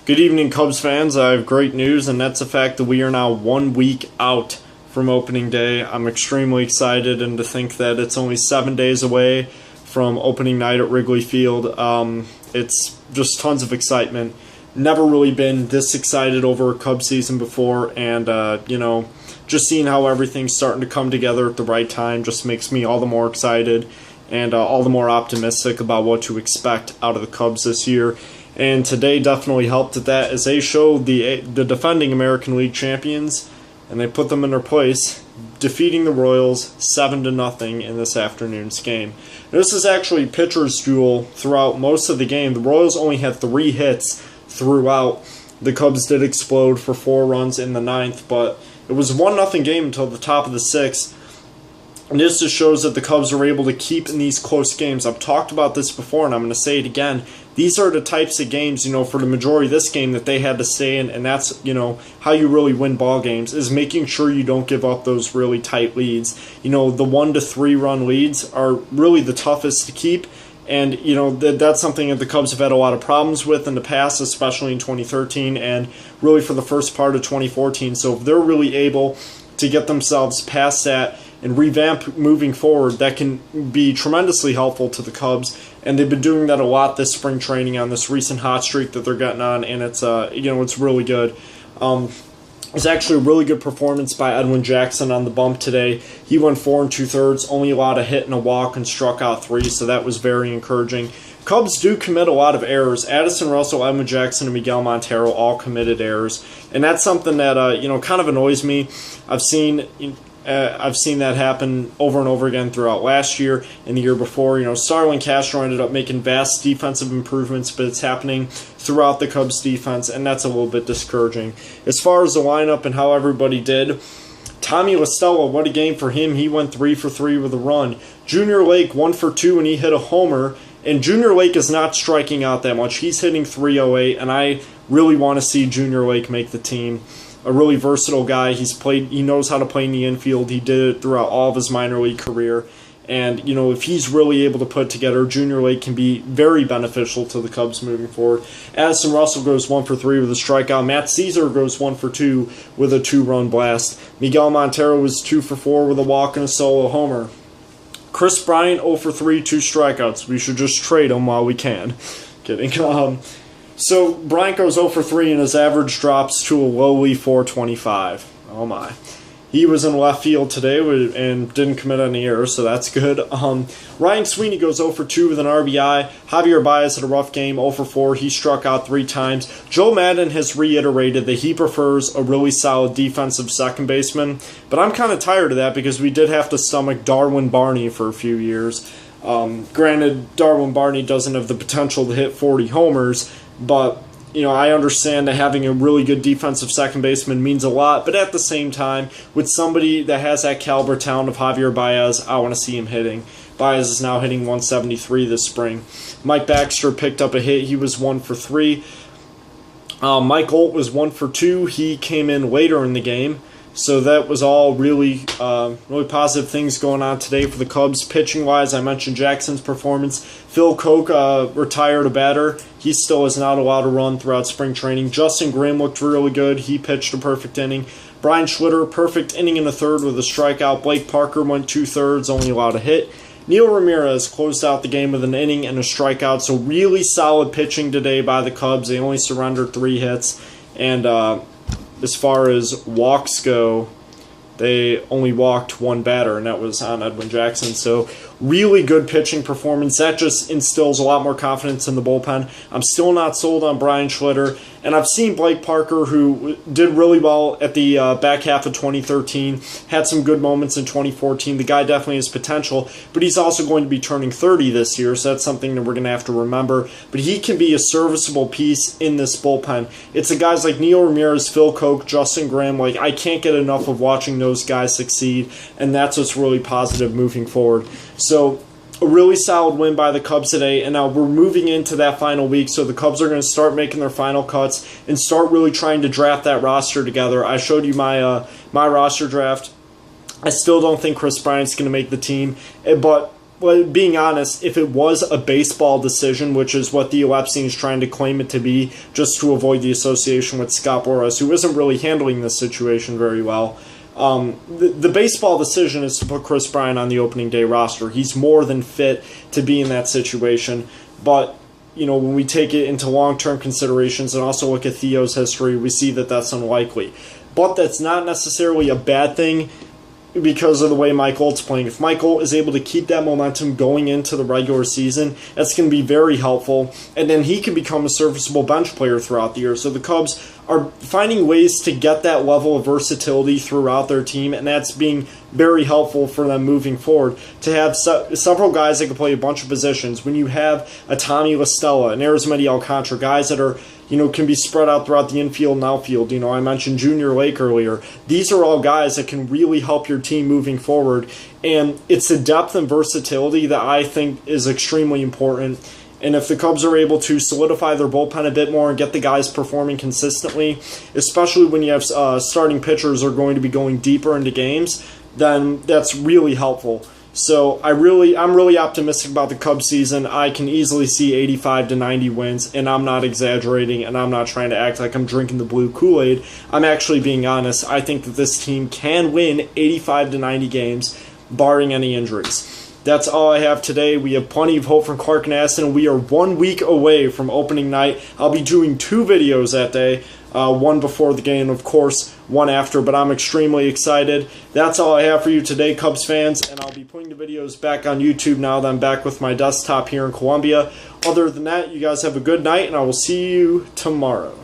Good evening, Cubs fans. I have great news, and that's the fact that we are now 1 week out from opening day. I'm extremely excited, and to think that it's only 7 days away from opening night at Wrigley Field. It's just tons of excitement. Never really been this excited over a Cubs season before, and just seeing how everything's starting to come together at the right time just makes me all the more excited and all the more optimistic about what to expect out of the Cubs this year. And today definitely helped at that, as they showed the defending American League champions, and they put them in their place, defeating the Royals 7-0 in this afternoon's game. This is actually pitcher's duel throughout most of the game. The Royals only had 3 hits throughout. The Cubs did explode for 4 runs in the 9th, but it was a 1-0 game until the top of the 6th. And this just shows that the Cubs are able to keep in these close games. I've talked about this before, and I'm going to say it again. These are the types of games, for the majority of this game that they had to stay in, and that's, how you really win ball games, is making sure you don't give up those really tight leads. The 1 to 3 run leads are really the toughest to keep, and, that's something that the Cubs have had a lot of problems with in the past, especially in 2013 and really for the first part of 2014. So if they're really able to get themselves past that and revamp moving forward, that can be tremendously helpful to the Cubs, and they've been doing that a lot this spring training on this recent hot streak that they're getting on, and it's it's really good. It's actually a really good performance by Edwin Jackson on the bump today. He went 4 2/3, only allowed a hit and a walk, and struck out 3, so that was very encouraging. Cubs do commit a lot of errors. Addison Russell, Edwin Jackson, and Miguel Montero all committed errors, and that's something that kind of annoys me. I've seen that happen over and over again throughout last year and the year before. Starlin Castro ended up making vast defensive improvements, but it's happening throughout the Cubs defense, and that's a little bit discouraging. As far as the lineup and how everybody did, Tommy La Stella, what a game for him. He went 3 for 3 with a run. Junior Lake 1 for 2, and he hit a homer. And Junior Lake is not striking out that much. He's hitting .308, and I really want to see Junior Lake make the team. A really versatile guy. He knows how to play in the infield. He did it throughout all of his minor league career. And, if he's really able to put together, Junior Lake can be very beneficial to the Cubs moving forward. Addison Russell goes 1 for 3 with a strikeout. Matt Caesar goes 1 for 2 with a 2-run blast. Miguel Montero was 2 for 4 with a walk and a solo homer. Chris Bryant 0 for 3, 2 strikeouts. We should just trade him while we can. Kidding. So Bryant goes 0 for 3, and his average drops to a lowly .425. Oh my. He was in left field today and didn't commit any errors, so that's good. Ryan Sweeney goes 0 for 2 with an RBI. Javier Baez had a rough game, 0 for 4. He struck out 3 times. Joe Maddon has reiterated that he prefers a really solid defensive second baseman, but I'm kind of tired of that because we did have to stomach Darwin Barney for a few years. Granted, Darwin Barney doesn't have the potential to hit 40 homers, but I understand that having a really good defensive second baseman means a lot, but at the same time, with somebody that has that caliber talent of Javier Baez, I want to see him hitting. Baez is now hitting .173 this spring. Mike Baxter picked up a hit. He was 1 for 3. Mike Holt was 1 for 2. He came in later in the game. So that was all really positive things going on today for the Cubs. Pitching-wise, I mentioned Jackson's performance. Phil Koch retired a batter. He still is not allowed to run throughout spring training. Justin Grimm looked really good. He pitched a perfect inning. Brian Schlitter, perfect inning in the 3rd with a strikeout. Blake Parker went 2/3, only allowed a hit. Neil Ramirez closed out the game with an inning and a strikeout. So really solid pitching today by the Cubs. They only surrendered 3 hits. And as far as walks go, they only walked 1 batter, and that was on Edwin Jackson. So really good pitching performance. That just instills a lot more confidence in the bullpen. I'm still not sold on Brian Schlitter, and I've seen Blake Parker, who did really well at the back half of 2013, had some good moments in 2014. The guy definitely has potential, but he's also going to be turning 30 this year, so that's something that we're going to have to remember. But he can be a serviceable piece in this bullpen. It's the guys like Neil Ramirez, Phil Koch, Justin Grimm. I can't get enough of watching those guys succeed, and that's what's really positive moving forward. So a really solid win by the Cubs today, and now we're moving into that final week, so the Cubs are going to start making their final cuts and start really trying to draft that roster together. I showed you my roster draft. I still don't think Chris Bryant's going to make the team, but well, being honest, if it was a baseball decision, which is what Theo Epstein is trying to claim it to be, just to avoid the association with Scott Boras, who isn't really handling this situation very well, the baseball decision is to put Chris Bryant on the opening day roster. He's more than fit to be in that situation. But, you know, when we take it into long-term considerations and also look at Theo's history, we see that that's unlikely. But that's not necessarily a bad thing because of the way Mike Holt's playing. If Mike Holt is able to keep that momentum going into the regular season, that's going to be very helpful, and then he can become a serviceable bench player throughout the year. So the Cubs are finding ways to get that level of versatility throughout their team, and that's being very helpful for them moving forward. To have several guys that can play a bunch of positions, when you have a Tommy La Stella, an Arizmendi Alcantara, guys that are, you know, can be spread out throughout the infield and outfield. You know, I mentioned Junior Lake earlier. These are all guys that can really help your team moving forward, and it's the depth and versatility that I think is extremely important. And if the Cubs are able to solidify their bullpen a bit more and get the guys performing consistently, especially when you have starting pitchers are going to be going deeper into games, then that's really helpful. So I'm really optimistic about the Cubs season. I can easily see 85 to 90 wins, and I'm not exaggerating, and I'm not trying to act like I'm drinking the blue Kool-Aid. I'm actually being honest. I think that this team can win 85 to 90 games, barring any injuries. That's all I have today. We have plenty of hope from Clark and Addison. We are 1 week away from opening night. I'll be doing 2 videos that day, one before the game, of course, one after, but I'm extremely excited. That's all I have for you today, Cubs fans, and I'll be putting the videos back on YouTube now that I'm back with my desktop here in Columbia. Other than that, you guys have a good night, and I will see you tomorrow.